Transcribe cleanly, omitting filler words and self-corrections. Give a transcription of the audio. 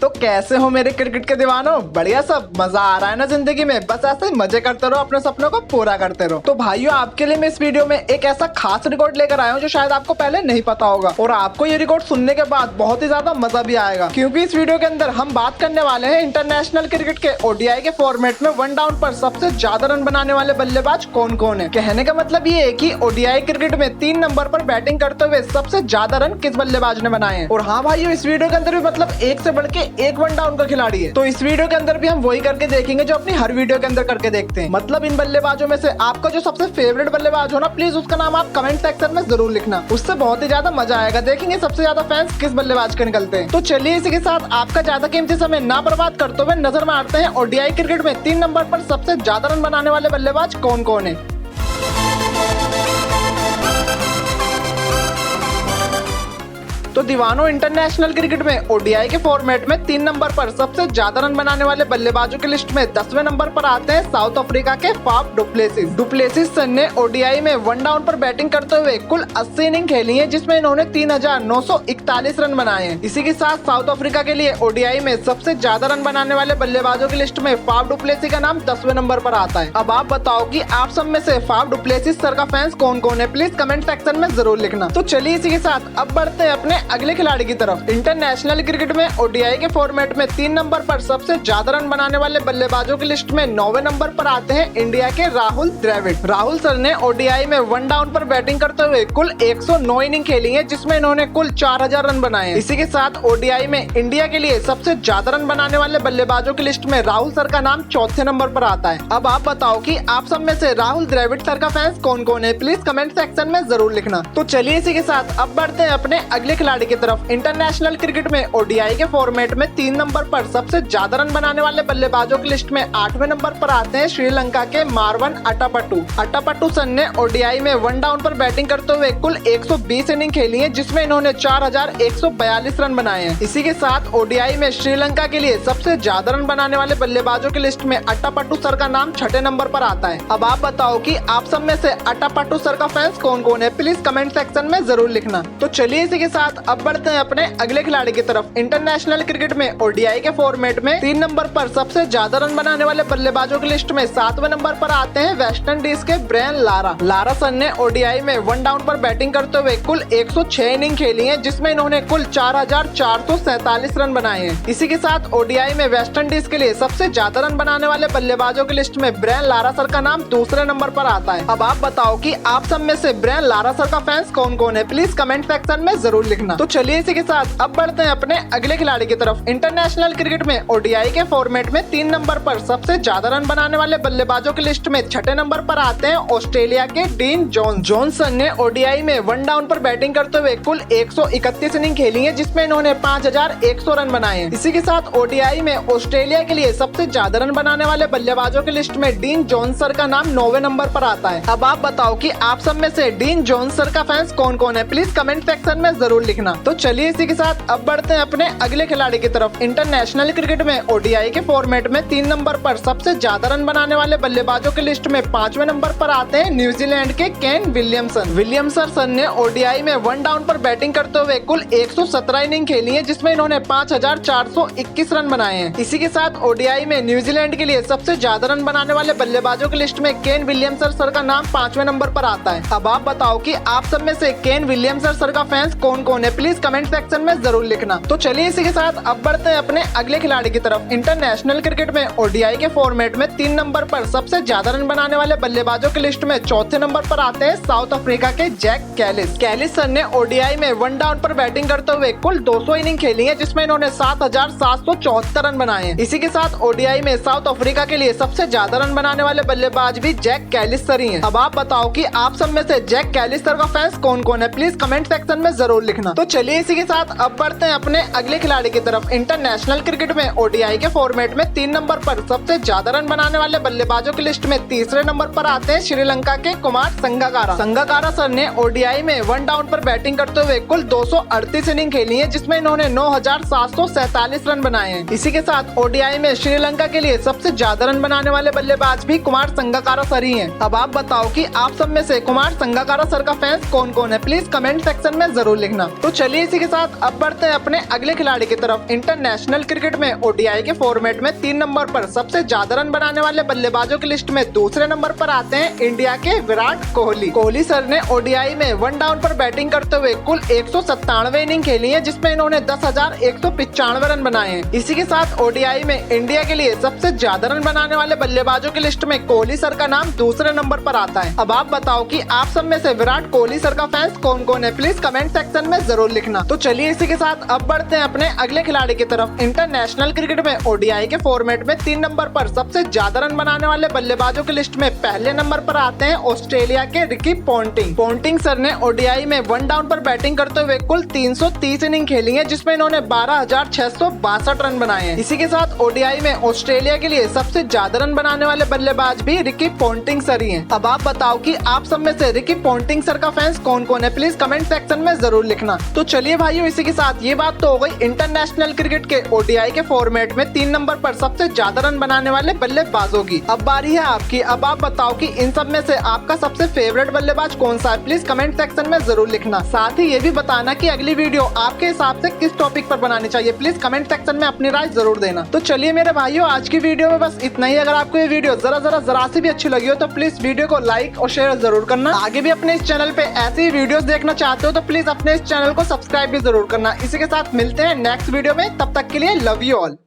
तो कैसे हो मेरे क्रिकेट के दीवानों? बढ़िया सब, मजा आ रहा है ना जिंदगी में? बस ऐसे ही मजे करते रहो, अपने सपनों को पूरा करते रहो। तो भाइयों, आपके लिए मैं इस वीडियो में एक ऐसा खास रिकॉर्ड लेकर आया हूँ जो शायद आपको पहले नहीं पता होगा, और आपको ये रिकॉर्ड सुनने के बाद बहुत ही ज्यादा मजा भी आएगा, क्योंकि इस वीडियो के अंदर हम बात करने वाले हैं इंटरनेशनल क्रिकेट के ओडीआई के फॉर्मेट में वन डाउन पर सबसे ज्यादा रन बनाने वाले बल्लेबाज कौन कौन है। कहने का मतलब ये है कि ओडीआई क्रिकेट में 3 नंबर पर बैटिंग करते हुए सबसे ज्यादा रन किस बल्लेबाज ने बनाए हैं। और हाँ भाइयों, इस वीडियो के अंदर भी मतलब एक से बढ़ के एक वन डाउन का खिलाड़ी है। तो इस वीडियो के अंदर भी हम वही करके देखेंगे जो अपनी हर वीडियो के अंदर करके देखते हैं। मतलब इन बल्लेबाजों में से आपका जो सबसे फेवरेट बल्लेबाज हो ना, प्लीज उसका नाम आप कमेंट सेक्शन में जरूर लिखना, उससे बहुत ही ज्यादा मजा आएगा। देखेंगे सबसे ज्यादा फैंस किस बल्लेबाज के निकलते हैं। तो चलिए इसी के साथ आपका ज्यादा कीमती समय ना बर्बाद करते हुए नजर मारते हैं ओडीआई क्रिकेट में 3 नंबर पर सबसे ज्यादा रन बनाने वाले बल्लेबाज कौन कौन है। तो दीवानों, इंटरनेशनल क्रिकेट में ओडीआई के फॉर्मेट में 3 नंबर पर सबसे ज्यादा रन बनाने वाले बल्लेबाजों की लिस्ट में 10वें नंबर पर आते हैं साउथ अफ्रीका के फाफ डुप्लेसिस। डुप्लेसिस सन ने ओडीआई में वन डाउन पर बैटिंग करते हुए कुल 80 इनिंग खेली है, जिसमें इन्होंने 3941 रन बनाए हैं। इसी के साथ साउथ अफ्रीका के लिए ओडीआई में सबसे ज्यादा रन बनाने वाले बल्लेबाजों की लिस्ट में फाफ डुप्लेसिस का नाम 10वें नंबर पर आता है। अब आप बताओ कि आप सब में से फाफ डुप्लेसिस सर का फैंस कौन कौन है? प्लीज कमेंट सेक्शन में जरूर लिखना। तो चलिए इसी के साथ अब बढ़ते हैं अपने अगले खिलाड़ी की तरफ। इंटरनेशनल क्रिकेट में ओडीआई के फॉर्मेट में 3 नंबर पर सबसे ज्यादा रन बनाने वाले बल्लेबाजों की लिस्ट में 9वें नंबर पर आते हैं इंडिया के राहुल द्रविड़। राहुल सर ने ओडीआई में वन डाउन पर बैटिंग करते हुए कुल 109 इनिंग खेली है, जिसमें इन्होंने कुल 4000 रन बनाए हैं। इसी के साथ ओडीआई में इंडिया के लिए सबसे ज्यादा रन बनाने वाले बल्लेबाजों की लिस्ट में राहुल सर का नाम 4थे नंबर पर आता है। अब आप बताओ कि आप सब में से राहुल द्रविड़ सर का फैंस कौन कौन है? प्लीज कमेंट सेक्शन में जरूर लिखना। तो चलिए इसी के साथ अब बढ़ते हैं अपने अगले खिलाड़ी की तरफ। इंटरनेशनल क्रिकेट में ओडीआई के फॉर्मेट में 3 नंबर पर सबसे ज्यादा रन बनाने वाले बल्लेबाजों की लिस्ट में 8वें नंबर पर आते हैं श्रीलंका के मारवन अटापट्टू। अटापट्टू सन ने ओडीआई में वन डाउन पर बैटिंग करते हुए कुल 120 इनिंग खेली है, जिसमें इन्होंने 4142 रन बनाए हैं। इसी के साथ ओडीआई में श्रीलंका के लिए सबसे ज्यादा रन बनाने वाले बल्लेबाजों की लिस्ट में अटापट्टू सर का नाम 6ठे नंबर पर आता है। अब आप बताओ कि आप सब में से अटापट्टू सर का फैंस कौन कौन है? प्लीज कमेंट सेक्शन में जरूर लिखना। तो चलिए इसी के साथ अब बढ़ते हैं अपने अगले खिलाड़ी की तरफ। इंटरनेशनल क्रिकेट में ओडीआई के फॉर्मेट में 3 नंबर पर सबसे ज्यादा रन बनाने वाले बल्लेबाजों की लिस्ट में 7वें नंबर पर आते हैं वेस्ट इंडीज के ब्रायन लारा। लारा सन ने ओडीआई में वन डाउन पर बैटिंग करते हुए कुल 106 इनिंग खेली है, जिसमें इन्होंने कुल 4447 रन बनाए हैं। इसी के साथ ओडीआई में वेस्ट इंडीज के लिए सबसे ज्यादा रन बनाने वाले बल्लेबाजों की लिस्ट में ब्रायन लारा सर का नाम 2रे नंबर पर आता है। अब आप बताओ कि आप सब में से ब्रायन लारा सर का फैंस कौन कौन है? प्लीज कमेंट सेक्शन में जरूर लिखना। तो चलिए इसी के साथ अब बढ़ते हैं अपने अगले खिलाड़ी की तरफ। इंटरनेशनल क्रिकेट में ओडीआई के फॉर्मेट में 3 नंबर पर सबसे ज्यादा रन बनाने वाले बल्लेबाजों की लिस्ट में 6ठे नंबर पर आते हैं ऑस्ट्रेलिया के डीन जॉनसन ने ओडीआई में वन डाउन पर बैटिंग करते हुए कुल 131 इनिंग खेली है, जिसमें इन्होंने 5100 रन बनाए हैं। इसी के साथ ओडीआई में ऑस्ट्रेलिया के लिए सबसे ज्यादा रन बनाने वाले बल्लेबाजों की लिस्ट में डीन जॉन्स सर का नाम 9वें नंबर पर आता है। अब आप बताओ कि आप सब में से डीन जॉन्स सर का फैंस कौन कौन है? प्लीज कमेंट सेक्शन में जरूर लिखना। तो चलिए इसी के साथ अब बढ़ते हैं अपने अगले खिलाड़ी की तरफ। इंटरनेशनल क्रिकेट में ओडीआई के फॉर्मेट में 3 नंबर पर सबसे ज्यादा रन बनाने वाले बल्लेबाजों की लिस्ट में 5वें नंबर पर आते हैं न्यूजीलैंड के केन विलियमसन सन ने ओडीआई में वन डाउन पर बैटिंग करते हुए कुल 117 इनिंग खेली है, जिसमें इन्होंने 5421 रन बनाए हैं। इसी के साथ ओडीआई में न्यूजीलैंड के लिए सबसे ज्यादा रन बनाने वाले बल्लेबाजों की लिस्ट में केन विलियमसन सर का नाम 5वें नंबर पर आता है। अब आप बताओ कि आप सब में से केन विलियमसन सर का फैंस कौन कौन है? प्लीज कमेंट सेक्शन में जरूर लिखना। तो चलिए इसी के साथ अब बढ़ते हैं अपने अगले खिलाड़ी की तरफ। इंटरनेशनल क्रिकेट में ओडीआई के फॉर्मेट में 3 नंबर पर सबसे ज्यादा रन बनाने वाले बल्लेबाजों की लिस्ट में 4थे नंबर पर आते हैं साउथ अफ्रीका के जैक कैलिस सर ने ओडीआई में वन डाउन पर बैटिंग करते हुए कुल 200 इनिंग खेली है, जिसमें इन्होंने 7774 रन बनाए हैं। इसी के साथ ओडीआई में साउथ अफ्रीका के लिए सबसे ज्यादा रन बनाने वाले बल्लेबाज भी जैक कैलिस सर ही हैं। अब आप बताओ कि आप सब में से जैक कैलिस सर का फैंस कौन कौन है? प्लीज कमेंट सेक्शन में जरूर लिखना। तो चलिए इसी के साथ अब बढ़ते हैं अपने अगले खिलाड़ी की तरफ। इंटरनेशनल क्रिकेट में ओडीआई के फॉर्मेट में 3 नंबर पर सबसे ज्यादा रन बनाने वाले बल्लेबाजों की लिस्ट में 3रे नंबर पर आते हैं श्रीलंका के कुमार संगाकारा सर ने ओडीआई में वन डाउन पर बैटिंग करते हुए कुल 238 इनिंग खेली है, जिसमें इन्होंने 9747 रन बनाए हैं। इसी के साथ ओडीआई में श्रीलंका के लिए सबसे ज्यादा रन बनाने वाले बल्लेबाज भी कुमार संगाकारा सर ही हैं। अब आप बताओ कि आप सब में से कुमार संगाकारा सर का फैंस कौन कौन है? प्लीज कमेंट सेक्शन में जरूर लिखना। तो चलिए इसी के साथ अब बढ़ते हैं अपने अगले खिलाड़ी की तरफ। इंटरनेशनल क्रिकेट में ओडीआई के फॉर्मेट में 3 नंबर पर सबसे ज्यादा रन बनाने वाले बल्लेबाजों की लिस्ट में दूसरे नंबर पर आते हैं इंडिया के विराट कोहली। कोहली सर ने ओडीआई में 1 डाउन पर बैटिंग करते हुए कुल 197 इनिंग खेली है, जिसमें इन्होंने 10,195 रन बनाए हैं। इसी के साथ ओडीआई में इंडिया के लिए सबसे ज्यादा रन बनाने वाले बल्लेबाजों की लिस्ट में कोहली सर का नाम दूसरे नंबर पर आता है। अब आप बताओ कि आप सब में से विराट कोहली सर का फैंस कौन कौन है, प्लीज कमेंट सेक्शन में जरूर लिखना। तो चलिए इसी के साथ अब बढ़ते हैं अपने अगले खिलाड़ी की तरफ। इंटरनेशनल क्रिकेट में ओडीआई के फॉर्मेट में 3 नंबर पर सबसे ज्यादा रन बनाने वाले बल्लेबाजों की लिस्ट में पहले नंबर पर आते हैं ऑस्ट्रेलिया के रिकी पॉन्टिंग। पॉन्टिंग सर ने ओडीआई में 1 डाउन पर बैटिंग करते हुए कुल 330 इनिंग खेली है, जिसमें इन्होंने 12,662 रन बनाए हैं। इसी के साथ ओडीआई में ऑस्ट्रेलिया के लिए सबसे ज्यादा रन बनाने वाले बल्लेबाज भी रिकी पॉन्टिंग सर ही हैं। अब आप बताओ कि आप सब में से रिकी पॉन्टिंग सर का फैंस कौन कौन है, प्लीज कमेंट सेक्शन में जरूर लिखना। तो चलिए भाइयों, इसी के साथ ये बात तो हो गई इंटरनेशनल क्रिकेट के ओडीआई के फॉर्मेट में 3 नंबर पर सबसे ज्यादा रन बनाने वाले बल्लेबाजों की। अब बारी है आपकी। अब आप बताओ कि इन सब में से आपका सबसे फेवरेट बल्लेबाज कौन सा है, प्लीज कमेंट सेक्शन में जरूर लिखना। साथ ही ये भी बताना कि अगली वीडियो आपके हिसाब से किस टॉपिक पर बनानी चाहिए, प्लीज कमेंट सेक्शन में अपनी राय जरूर देना। तो चलिए मेरे भाइयों, आज की वीडियो में बस इतना ही। अगर आपको ये वीडियो जरा सी भी अच्छी लगी हो तो प्लीज वीडियो को लाइक और शेयर जरूर करना। आगे भी अपने इस चैनल पे ऐसी वीडियोस देखना चाहते हो तो प्लीज अपने इस चैनल को सब्सक्राइब भी जरूर करना। इसी के साथ मिलते हैं नेक्स्ट वीडियो में, तब तक के लिए लव यू ऑल।